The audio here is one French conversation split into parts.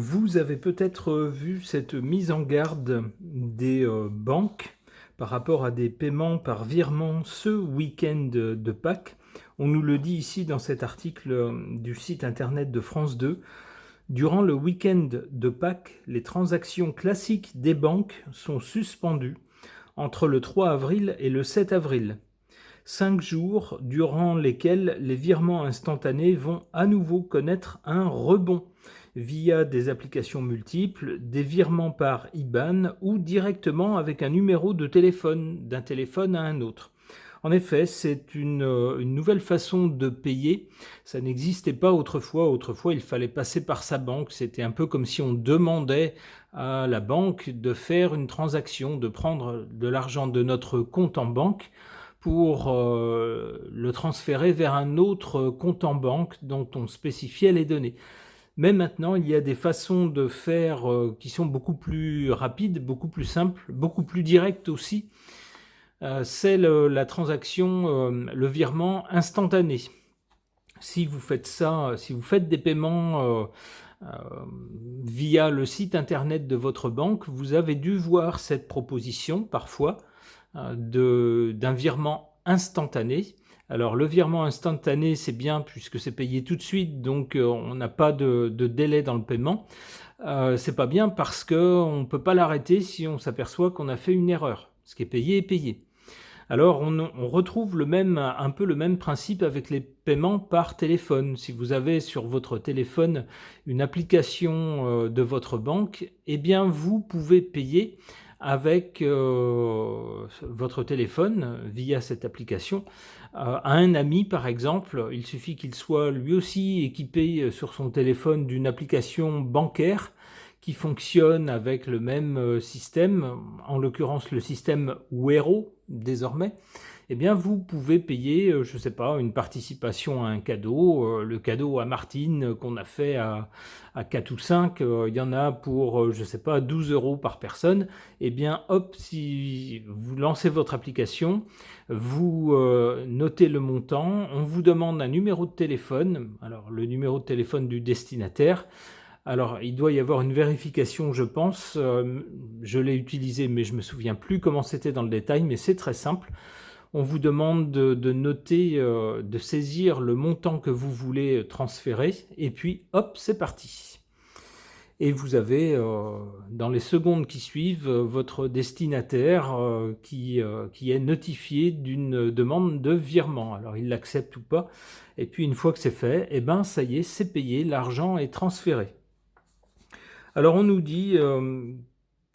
Vous avez peut-être vu cette mise en garde des banques par rapport à des paiements par virement ce week-end de Pâques. On nous le dit ici dans cet article du site internet de France 2. Durant le week-end de Pâques, les transactions classiques des banques sont suspendues entre le 3 avril et le 7 avril. 5 jours durant lesquels les virements instantanés vont à nouveau connaître un rebond via des applications multiples, des virements par IBAN ou directement avec un numéro de téléphone, d'un téléphone à un autre. En effet, c'est une nouvelle façon de payer. Ça n'existait pas autrefois. Autrefois, il fallait passer par sa banque. C'était un peu comme si on demandait à la banque de faire une transaction, de prendre de l'argent de notre compte en banque pour le transférer vers un autre compte en banque dont on spécifiait les données. Mais maintenant, il y a des façons de faire qui sont beaucoup plus rapides, beaucoup plus simples, beaucoup plus directes aussi. C'est la transaction, le virement instantané. Si vous faites ça, si vous faites des paiements via le site internet de votre banque, vous avez dû voir cette proposition parfois d'un virement instantané. Alors le virement instantané, c'est bien puisque c'est payé tout de suite, donc on n'a pas de délai dans le paiement. C'est pas bien parce qu'on ne peut pas l'arrêter si on s'aperçoit qu'on a fait une erreur. Ce qui est payé est payé. Alors on retrouve un peu le même principe avec les paiements par téléphone. Si vous avez sur votre téléphone une application de votre banque, eh bien vous pouvez payer avec votre téléphone via cette application à un ami par exemple. Il suffit qu'il soit lui aussi équipé sur son téléphone d'une application bancaire qui fonctionne avec le même système, en l'occurrence le système Wero désormais. Eh bien vous pouvez payer, je ne sais pas, une participation à un cadeau, le cadeau à Martine qu'on a fait à 4 ou 5, il y en a pour, je ne sais pas, 12 € par personne. Eh bien hop, si vous lancez votre application, vous notez le montant, on vous demande un numéro de téléphone, alors le numéro de téléphone du destinataire. Alors, il doit y avoir une vérification, je pense. Je l'ai utilisé, mais je ne me souviens plus comment c'était dans le détail, mais c'est très simple. On vous demande de noter, de saisir le montant que vous voulez transférer, et puis hop, c'est parti. Et vous avez, dans les secondes qui suivent, votre destinataire qui est notifié d'une demande de virement. Alors, il l'accepte ou pas. Et puis, une fois que c'est fait, eh ben, ça y est, c'est payé, l'argent est transféré. Alors on nous dit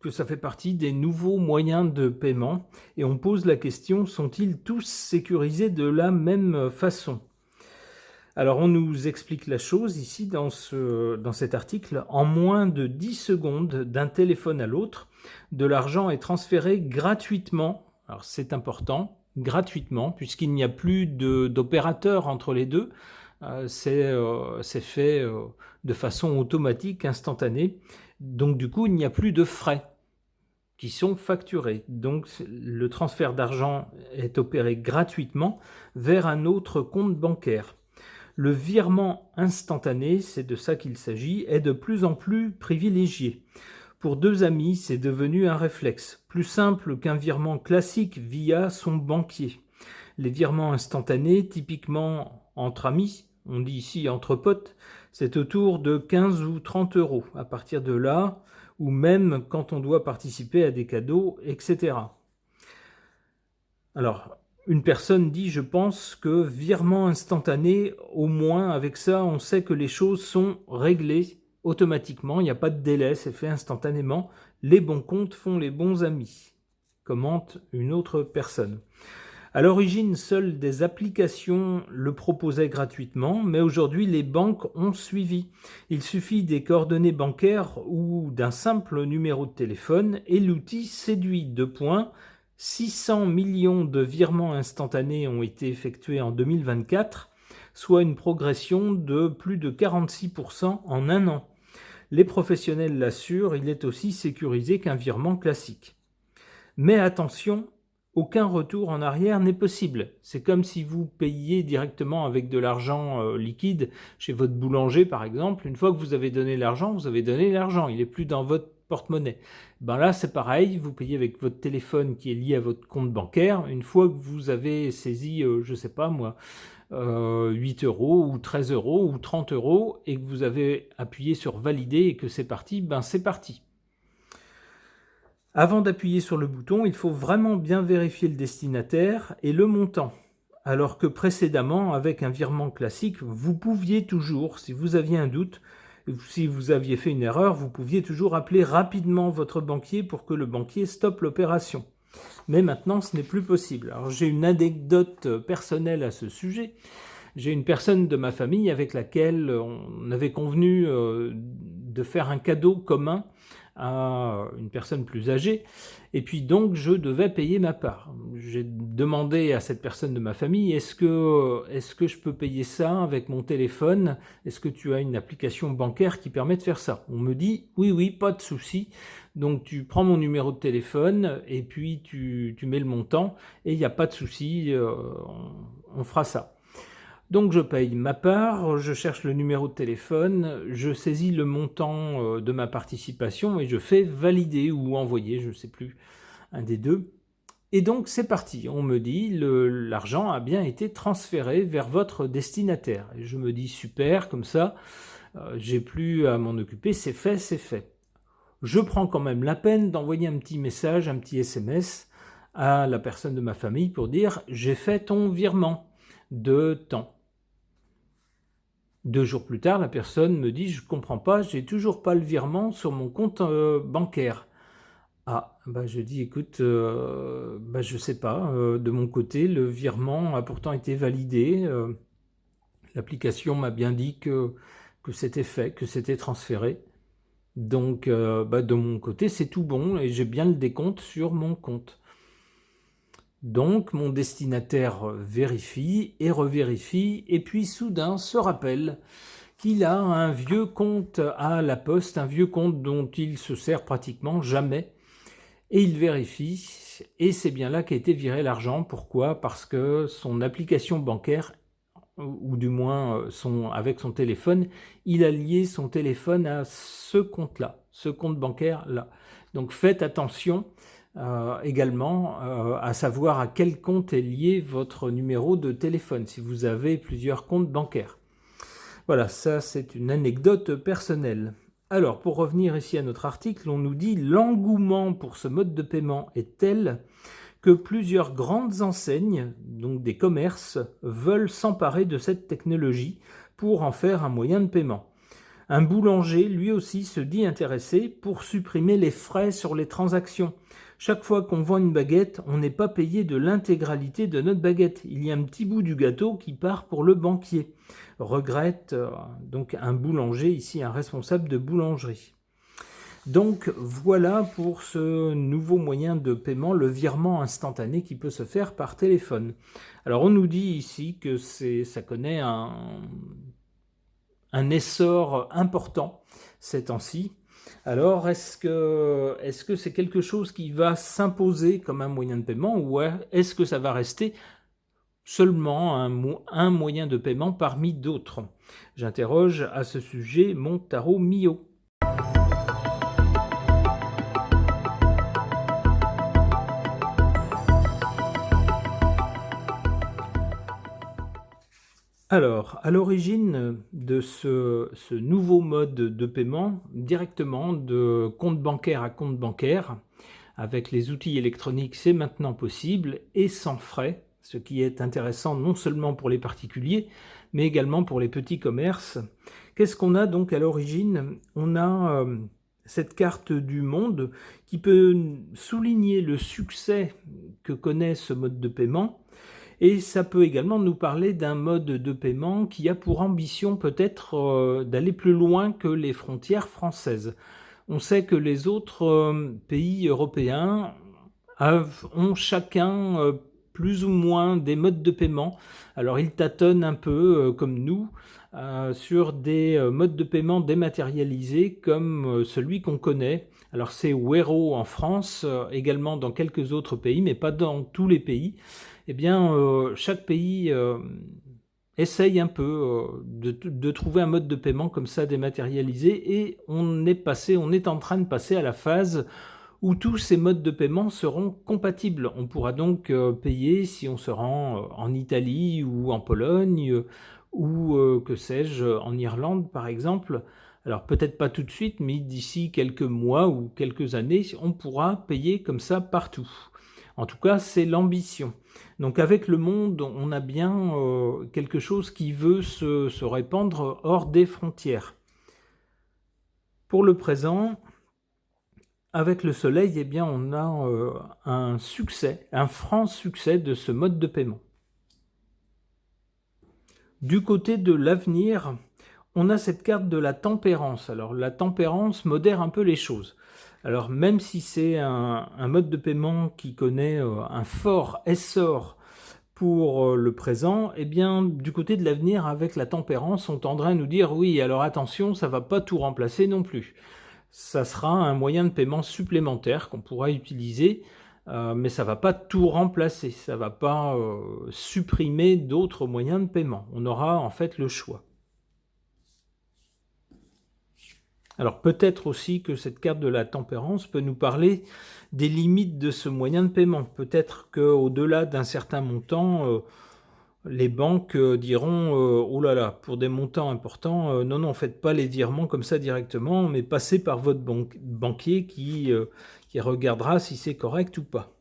que ça fait partie des nouveaux moyens de paiement et on pose la question, sont-ils tous sécurisés de la même façon? Alors on nous explique la chose ici dans cet article. En moins de 10 secondes d'un téléphone à l'autre, de l'argent est transféré gratuitement. Alors c'est important, gratuitement, puisqu'il n'y a plus d'opérateur entre les deux. C'est fait de façon automatique, instantanée. Donc du coup, il n'y a plus de frais qui sont facturés. Donc le transfert d'argent est opéré gratuitement vers un autre compte bancaire. Le virement instantané, c'est de ça qu'il s'agit, est de plus en plus privilégié. Pour deux amis, c'est devenu un réflexe, plus simple qu'un virement classique via son banquier. Les virements instantanés, typiquement entre amis, on dit ici entre potes, c'est autour de 15 ou 30 €. À partir de là, ou même quand on doit participer à des cadeaux, etc. Alors, une personne dit, je pense que virement instantané, au moins avec ça, on sait que les choses sont réglées automatiquement, il n'y a pas de délai, c'est fait instantanément. Les bons comptes font les bons amis, commente une autre personne. À l'origine, seules des applications le proposaient gratuitement, mais aujourd'hui, les banques ont suivi. Il suffit des coordonnées bancaires ou d'un simple numéro de téléphone et l'outil séduit. 600 millions de virements instantanés ont été effectués en 2024, soit une progression de plus de 46% en un an. Les professionnels l'assurent, il est aussi sécurisé qu'un virement classique. Mais attention, aucun retour en arrière n'est possible. C'est comme si vous payiez directement avec de l'argent liquide chez votre boulanger, par exemple. Une fois que vous avez donné l'argent, vous avez donné l'argent. Il n'est plus dans votre porte-monnaie. Ben là, c'est pareil. Vous payez avec votre téléphone qui est lié à votre compte bancaire. Une fois que vous avez saisi, je ne sais pas moi, 8 euros ou 13 euros ou 30 euros et que vous avez appuyé sur valider et que c'est parti, ben c'est parti. Avant d'appuyer sur le bouton, il faut vraiment bien vérifier le destinataire et le montant. Alors que précédemment, avec un virement classique, vous pouviez toujours, si vous aviez un doute, si vous aviez fait une erreur, vous pouviez toujours appeler rapidement votre banquier pour que le banquier stoppe l'opération. Mais maintenant, ce n'est plus possible. Alors j'ai une anecdote personnelle à ce sujet. J'ai une personne de ma famille avec laquelle on avait convenu de faire un cadeau commun à une personne plus âgée, et puis donc je devais payer ma part. J'ai demandé à cette personne de ma famille, est-ce que je peux payer ça avec mon téléphone? Est-ce que tu as une application bancaire qui permet de faire ça? On me dit, oui, pas de souci. Donc tu prends mon numéro de téléphone, et puis tu mets le montant, et il n'y a pas de souci, on fera ça. Donc je paye ma part, je cherche le numéro de téléphone, je saisis le montant de ma participation et je fais valider ou envoyer, je ne sais plus, un des deux. Et donc c'est parti, on me dit l'argent a bien été transféré vers votre destinataire. Et je me dis super, comme ça, j'ai plus à m'en occuper, c'est fait, c'est fait. Je prends quand même la peine d'envoyer un petit message, un petit SMS à la personne de ma famille pour dire j'ai fait ton virement de temps. 2 jours plus tard, la personne me dit « Je ne comprends pas, j'ai toujours pas le virement sur mon compte bancaire. » Ah, je dis « Écoute, je sais pas, de mon côté, le virement a pourtant été validé. L'application m'a bien dit que c'était fait, que c'était transféré. Donc, de mon côté, c'est tout bon et j'ai bien le décompte sur mon compte. » Donc mon destinataire vérifie et revérifie et puis soudain se rappelle qu'il a un vieux compte à la poste, un vieux compte dont il se sert pratiquement jamais, et il vérifie et c'est bien là qu'a été viré l'argent. Pourquoi? Parce que son application bancaire, ou du moins avec son téléphone, il a lié son téléphone à ce compte-là, ce compte bancaire-là. Donc faites attention. Également à savoir à quel compte est lié votre numéro de téléphone si vous avez plusieurs comptes bancaires. Voilà, ça c'est une anecdote personnelle. Alors pour revenir ici à notre article, on nous dit l'engouement pour ce mode de paiement est tel que plusieurs grandes enseignes, donc des commerces, veulent s'emparer de cette technologie pour en faire un moyen de paiement. Un boulanger, lui aussi, se dit intéressé pour supprimer les frais sur les transactions. Chaque fois qu'on vend une baguette, on n'est pas payé de l'intégralité de notre baguette. Il y a un petit bout du gâteau qui part pour le banquier. Regrette donc un boulanger, ici un responsable de boulangerie. Donc voilà pour ce nouveau moyen de paiement, le virement instantané qui peut se faire par téléphone. Alors on nous dit ici que ça connaît un essor important ces temps-ci. Alors, est-ce que c'est quelque chose qui va s'imposer comme un moyen de paiement ou est-ce que ça va rester seulement un moyen de paiement parmi d'autres? J'interroge à ce sujet mon tarot Mio. Alors, à l'origine de ce nouveau mode de paiement, directement de compte bancaire à compte bancaire, avec les outils électroniques, c'est maintenant possible et sans frais, ce qui est intéressant non seulement pour les particuliers, mais également pour les petits commerces. Qu'est-ce qu'on a donc à l'origine? On a cette carte du monde qui peut souligner le succès que connaît ce mode de paiement. Et ça peut également nous parler d'un mode de paiement qui a pour ambition peut-être d'aller plus loin que les frontières françaises. On sait que les autres pays européens ont chacun plus ou moins des modes de paiement. Alors ils tâtonnent un peu, comme nous, sur des modes de paiement dématérialisés comme celui qu'on connaît. Alors c'est Wero en France, également dans quelques autres pays, mais pas dans tous les pays. Eh bien, chaque pays essaye un peu de trouver un mode de paiement comme ça dématérialisé, et on est en train de passer à la phase où tous ces modes de paiement seront compatibles. On pourra donc payer si on se rend en Italie ou en Pologne ou que sais-je, en Irlande par exemple. Alors peut-être pas tout de suite, mais d'ici quelques mois ou quelques années, on pourra payer comme ça partout. En tout cas, c'est l'ambition. Donc avec le monde, on a bien quelque chose qui veut se répandre hors des frontières. Pour le présent, avec le soleil, eh bien, on a un succès, un franc succès de ce mode de paiement. Du côté de l'avenir, on a cette carte de la tempérance. Alors la tempérance modère un peu les choses. Alors même si c'est un mode de paiement qui connaît un fort essor pour le présent, eh bien du côté de l'avenir, avec la tempérance, on tendrait à nous dire oui, alors attention, ça ne va pas tout remplacer non plus. Ça sera un moyen de paiement supplémentaire qu'on pourra utiliser, mais ça ne va pas tout remplacer, ça ne va pas supprimer d'autres moyens de paiement. On aura en fait le choix. Alors peut-être aussi que cette carte de la tempérance peut nous parler des limites de ce moyen de paiement. Peut-être qu'au-delà d'un certain montant, les banques diront oh là là, pour des montants importants, non, non, faites pas les virements comme ça directement, mais passez par votre banquier qui regardera si c'est correct ou pas.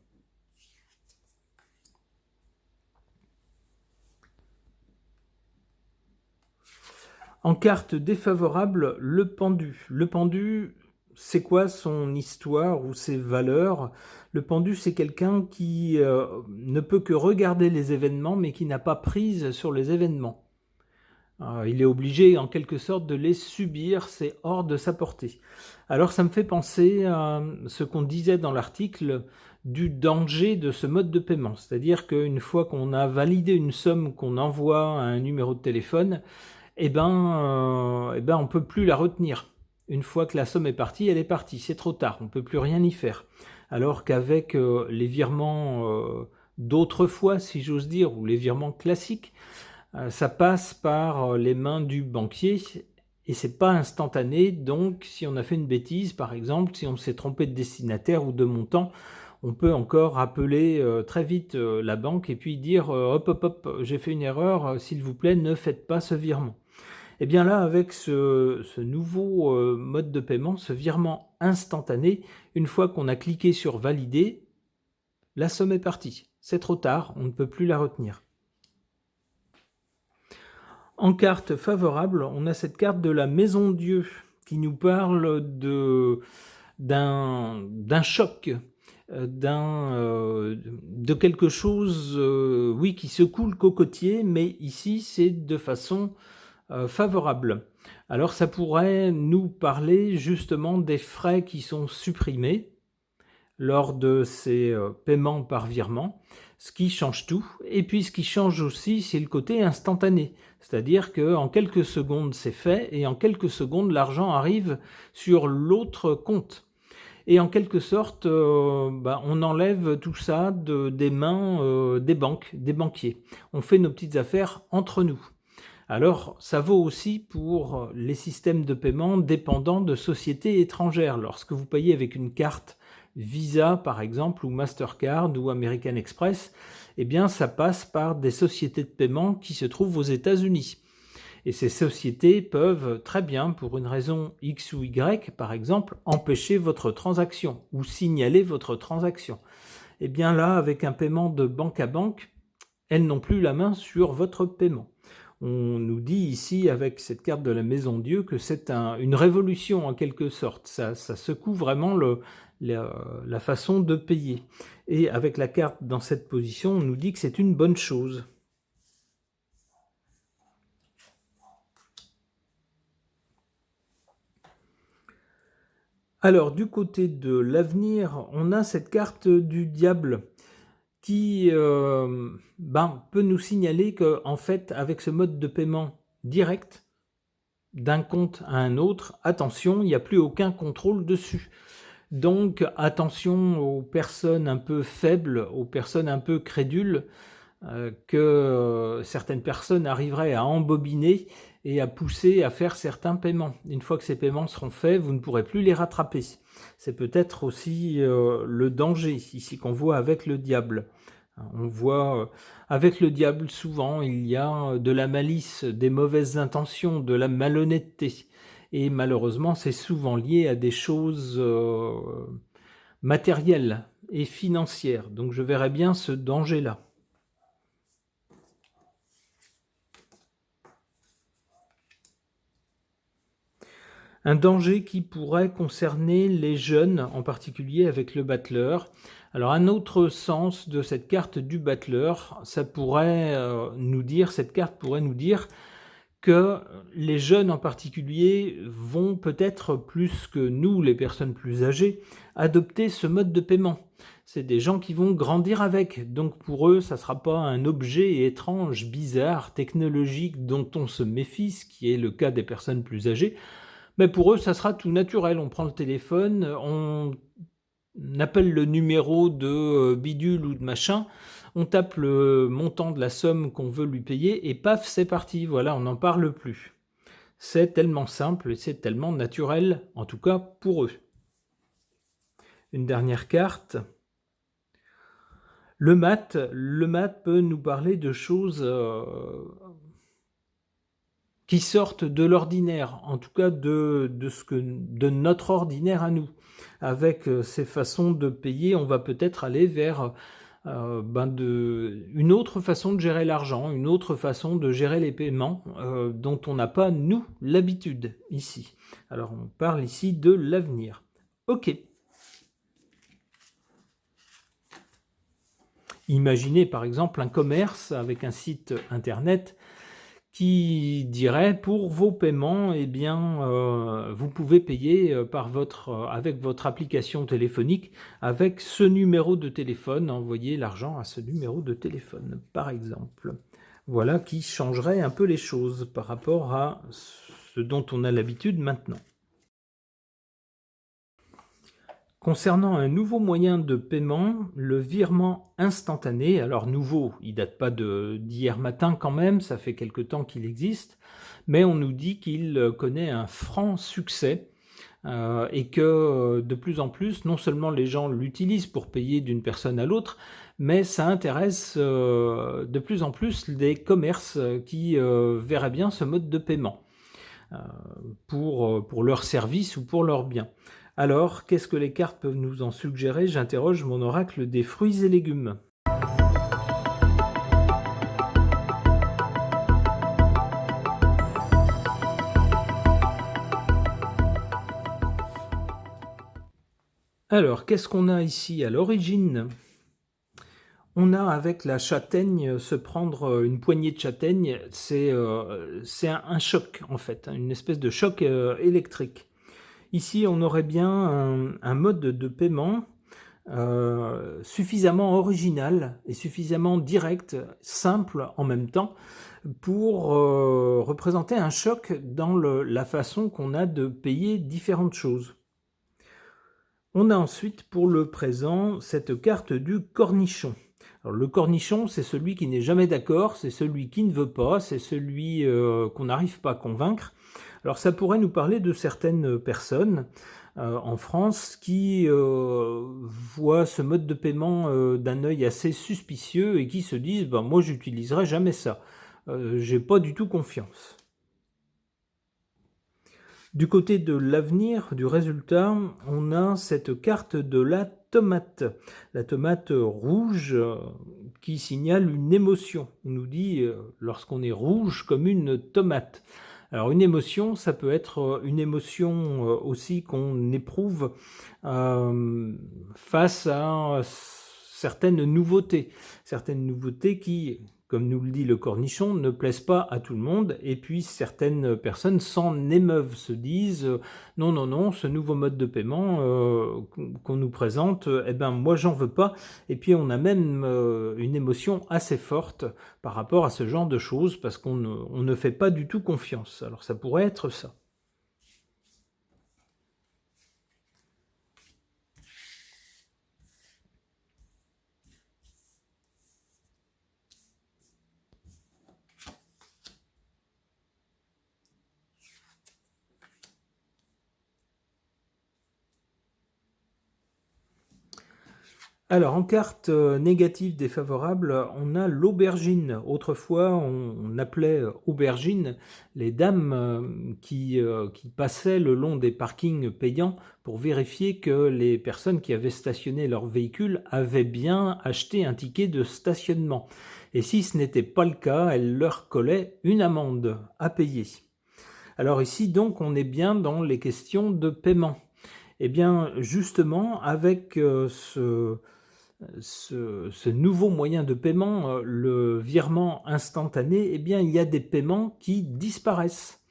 En carte défavorable, le pendu. Le pendu, c'est quoi son histoire ou ses valeurs? Le pendu, c'est quelqu'un qui ne peut que regarder les événements, mais qui n'a pas prise sur les événements. Il est obligé, en quelque sorte, de les subir, c'est hors de sa portée. Alors, ça me fait penser à ce qu'on disait dans l'article du danger de ce mode de paiement. C'est-à-dire qu'une fois qu'on a validé une somme qu'on envoie à un numéro de téléphone, eh ben, on ne peut plus la retenir. Une fois que la somme est partie, elle est partie. C'est trop tard, on ne peut plus rien y faire. Alors qu'avec les virements d'autrefois, si j'ose dire, ou les virements classiques, ça passe par les mains du banquier et c'est pas instantané. Donc, si on a fait une bêtise, par exemple, si on s'est trompé de destinataire ou de montant, on peut encore appeler très vite la banque et puis dire hop, hop, hop, j'ai fait une erreur, s'il vous plaît, ne faites pas ce virement. Et bien là, avec ce nouveau mode de paiement, ce virement instantané, une fois qu'on a cliqué sur valider, la somme est partie. C'est trop tard, on ne peut plus la retenir. En carte favorable, on a cette carte de la Maison Dieu qui nous parle d'un choc, de quelque chose oui, qui secoue le cocotier, mais ici c'est de façon favorable. Alors ça pourrait nous parler justement des frais qui sont supprimés lors de ces paiements par virement, ce qui change tout. Et puis ce qui change aussi, c'est le côté instantané. C'est-à-dire qu'en quelques secondes, c'est fait, et en quelques secondes, l'argent arrive sur l'autre compte. Et en quelque sorte, on enlève tout ça des mains des banques, des banquiers. On fait nos petites affaires entre nous. Alors, ça vaut aussi pour les systèmes de paiement dépendant de sociétés étrangères. Lorsque vous payez avec une carte Visa, par exemple, ou Mastercard ou American Express, eh bien, ça passe par des sociétés de paiement qui se trouvent aux États-Unis. Et ces sociétés peuvent très bien, pour une raison X ou Y, par exemple, empêcher votre transaction ou signaler votre transaction. Eh bien là, avec un paiement de banque à banque, elles n'ont plus la main sur votre paiement. On nous dit ici, avec cette carte de la Maison Dieu, que c'est une révolution en quelque sorte. Ça secoue vraiment la façon de payer. Et avec la carte dans cette position, on nous dit que c'est une bonne chose. Alors, du côté de l'avenir, on a cette carte du diable qui peut nous signaler que, en fait, avec ce mode de paiement direct, d'un compte à un autre, attention, il n'y a plus aucun contrôle dessus. Donc attention aux personnes un peu faibles, aux personnes un peu crédules, que certaines personnes arriveraient à embobiner et à pousser à faire certains paiements. Une fois que ces paiements seront faits, vous ne pourrez plus les rattraper. C'est peut-être aussi le danger ici qu'on voit avec le diable. On voit avec le diable souvent il y a de la malice, des mauvaises intentions, de la malhonnêteté. Et malheureusement, c'est souvent lié à des choses matérielles et financières. Donc je verrais bien ce danger-là. Un danger qui pourrait concerner les jeunes, en particulier avec le battleur. Alors un autre sens de cette carte du battleur, ça pourrait cette carte pourrait nous dire que les jeunes en particulier vont peut-être plus que nous, les personnes plus âgées, adopter ce mode de paiement. C'est des gens qui vont grandir avec, donc pour eux, ça ne sera pas un objet étrange, bizarre, technologique dont on se méfie, ce qui est le cas des personnes plus âgées. Mais pour eux, ça sera tout naturel. On prend le téléphone, on appelle le numéro de bidule ou de machin, on tape le montant de la somme qu'on veut lui payer et paf, c'est parti. Voilà, on n'en parle plus. C'est tellement simple et c'est tellement naturel, en tout cas pour eux. Une dernière carte. Le mat peut nous parler de choses qui sortent de l'ordinaire, en tout cas de notre ordinaire à nous. Avec ces façons de payer, on va peut-être aller vers une autre façon de gérer l'argent, une autre façon de gérer les paiements dont on n'a pas, nous, l'habitude ici. Alors on parle ici de l'avenir. Ok. Imaginez par exemple un commerce avec un site internet qui dirait pour vos paiements, eh bien, vous pouvez payer avec votre application téléphonique avec ce numéro de téléphone, envoyer l'argent à ce numéro de téléphone, par exemple. Voilà qui changerait un peu les choses par rapport à ce dont on a l'habitude maintenant. Concernant un nouveau moyen de paiement, le virement instantané, alors nouveau, il date pas d'hier matin quand même, ça fait quelque temps qu'il existe, mais on nous dit qu'il connaît un franc succès et que de plus en plus, non seulement les gens l'utilisent pour payer d'une personne à l'autre, mais ça intéresse de plus en plus des commerces qui verraient bien ce mode de paiement pour leurs services ou pour leurs biens. Alors, qu'est-ce que les cartes peuvent nous en suggérer? J'interroge mon oracle des fruits et légumes. Alors, qu'est-ce qu'on a ici à l'origine? On a avec la châtaigne, se prendre une poignée de châtaigne, c'est un choc en fait, une espèce de choc électrique. Ici, on aurait bien un mode de paiement suffisamment original et suffisamment direct, simple en même temps, pour représenter un choc dans la façon qu'on a de payer différentes choses. On a ensuite pour le présent cette carte du cornichon. Alors, le cornichon, c'est celui qui n'est jamais d'accord, c'est celui qui ne veut pas, c'est celui qu'on n'arrive pas à convaincre. Alors ça pourrait nous parler de certaines personnes en France qui voient ce mode de paiement d'un œil assez suspicieux et qui se disent ben, « moi j'utiliserai jamais ça, j'ai pas du tout confiance ». Du côté de l'avenir, du résultat, on a cette carte de la tomate rouge qui signale une émotion. On nous dit lorsqu'on est rouge comme une tomate. Alors une émotion, ça peut être une émotion aussi qu'on éprouve face à certaines nouveautés qui, comme nous le dit le cornichon, ne plaisent pas à tout le monde, et puis certaines personnes s'en émeuvent, se disent non, non, non, ce nouveau mode de paiement qu'on nous présente, eh ben moi j'en veux pas, et puis on a même une émotion assez forte par rapport à ce genre de choses, parce qu'on ne fait pas du tout confiance. Alors ça pourrait être ça. Alors, en carte négative défavorable, on a l'aubergine. Autrefois, on appelait aubergine les dames qui passaient le long des parkings payants pour vérifier que les personnes qui avaient stationné leur véhicule avaient bien acheté un ticket de stationnement. Et si ce n'était pas le cas, elles leur collaient une amende à payer. Alors ici, donc, on est bien dans les questions de paiement. Eh bien, justement, avec ce nouveau moyen de paiement, le virement instantané, eh bien, il y a des paiements qui disparaissent.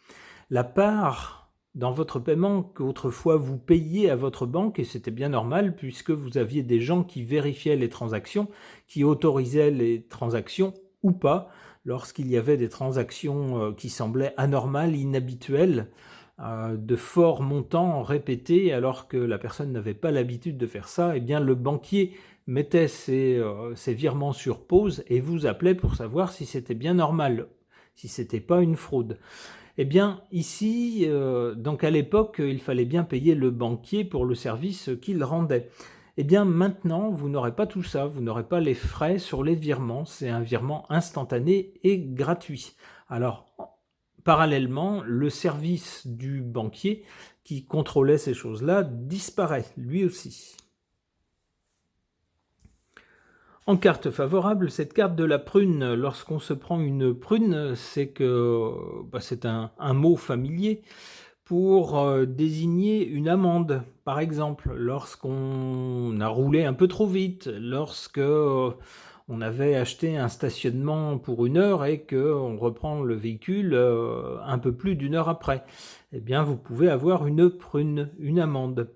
La part dans votre paiement qu'autrefois vous payiez à votre banque, et c'était bien normal puisque vous aviez des gens qui vérifiaient les transactions, qui autorisaient les transactions ou pas, lorsqu'il y avait des transactions qui semblaient anormales, inhabituelles, de forts montants répétés alors que la personne n'avait pas l'habitude de faire ça, eh bien le banquier mettait ses virements sur pause et vous appelait pour savoir si c'était bien normal, si c'était pas une fraude. Eh bien ici, donc à l'époque, il fallait bien payer le banquier pour le service qu'il rendait. Eh bien maintenant, vous n'aurez pas tout ça, vous n'aurez pas les frais sur les virements, c'est un virement instantané et gratuit. Alors, parallèlement, le service du banquier qui contrôlait ces choses-là disparaît, lui aussi. En carte favorable, cette carte de la prune, lorsqu'on se prend une prune, c'est que c'est un mot familier pour désigner une amende. Par exemple, lorsqu'on a roulé un peu trop vite, lorsque on avait acheté un stationnement pour 1 heure et qu'on reprend le véhicule un peu plus d'1 heure après, eh bien vous pouvez avoir une prune, une amende.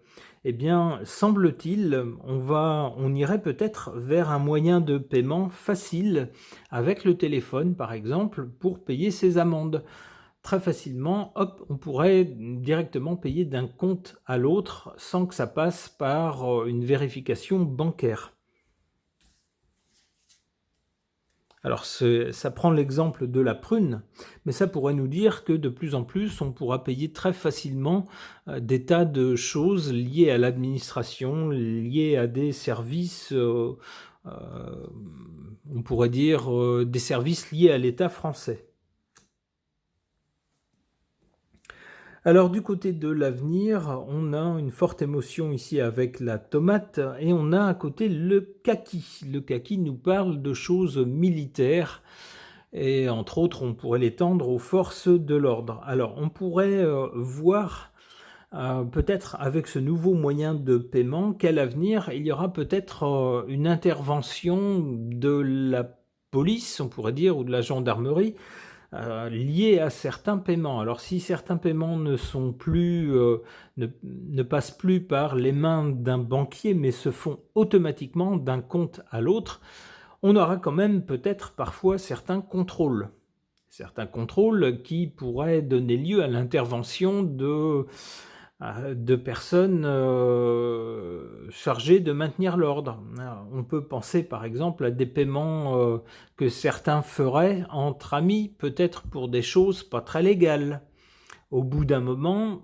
Eh bien, semble-t-il, on irait peut-être vers un moyen de paiement facile avec le téléphone, par exemple, pour payer ces amendes. Très facilement, hop, on pourrait directement payer d'un compte à l'autre sans que ça passe par une vérification bancaire. Alors ça prend l'exemple de la prune, mais ça pourrait nous dire que de plus en plus, on pourra payer très facilement des tas de choses liées à l'administration, liées à des services, on pourrait dire des services liés à l'État français. Alors du côté de l'avenir, on a une forte émotion ici avec la tomate et on a à côté le kaki. Le kaki nous parle de choses militaires et entre autres on pourrait l'étendre aux forces de l'ordre. Alors on pourrait voir peut-être avec ce nouveau moyen de paiement qu'à l'avenir il y aura peut-être une intervention de la police, on pourrait dire, ou de la gendarmerie, liés à certains paiements. Alors si certains paiements ne passent plus par les mains d'un banquier, mais se font automatiquement d'un compte à l'autre, on aura quand même peut-être parfois certains contrôles qui pourraient donner lieu à l'intervention de personnes chargées de maintenir l'ordre. On peut penser par exemple à des paiements que certains feraient entre amis, peut-être pour des choses pas très légales. Au bout d'un moment,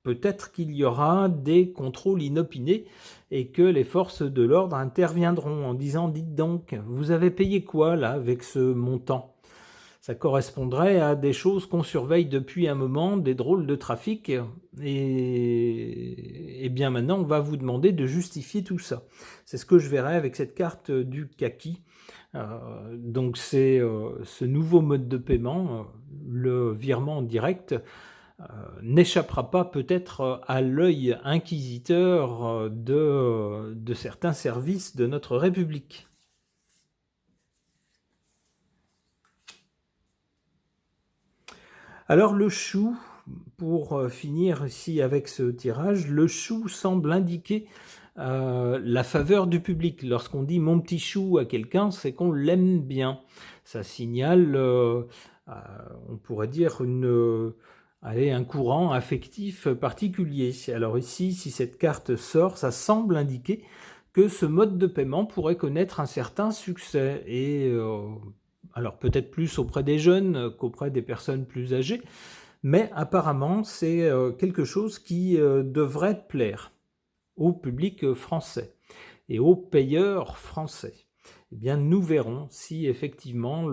peut-être qu'il y aura des contrôles inopinés et que les forces de l'ordre interviendront en disant « Dites donc, vous avez payé quoi là avec ce montant ?» Ça correspondrait à des choses qu'on surveille depuis un moment, des drôles de trafic, et bien maintenant on va vous demander de justifier tout ça. C'est ce que je verrai avec cette carte du kaki. Donc c'est ce nouveau mode de paiement, le virement direct, n'échappera pas peut-être à l'œil inquisiteur de certains services de notre République. Alors le chou, pour finir ici avec ce tirage, le chou semble indiquer la faveur du public. Lorsqu'on dit mon petit chou à quelqu'un, c'est qu'on l'aime bien. Ça signale, on pourrait dire, un courant affectif particulier. Alors ici, si cette carte sort, ça semble indiquer que ce mode de paiement pourrait connaître un certain succès. Et alors peut-être plus auprès des jeunes qu'auprès des personnes plus âgées, mais apparemment c'est quelque chose qui devrait plaire au public français et aux payeurs français. Eh bien, nous verrons si effectivement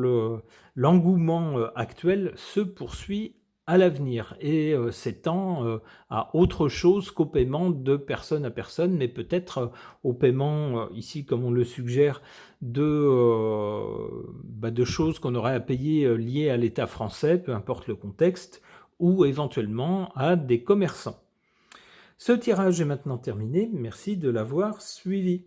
l'engouement actuel se poursuit à l'avenir et s'étend à autre chose qu'au paiement de personne à personne, mais peut-être au paiement, ici comme on le suggère, de choses qu'on aurait à payer liées à l'État français, peu importe le contexte, ou éventuellement à des commerçants. Ce tirage est maintenant terminé, merci de l'avoir suivi.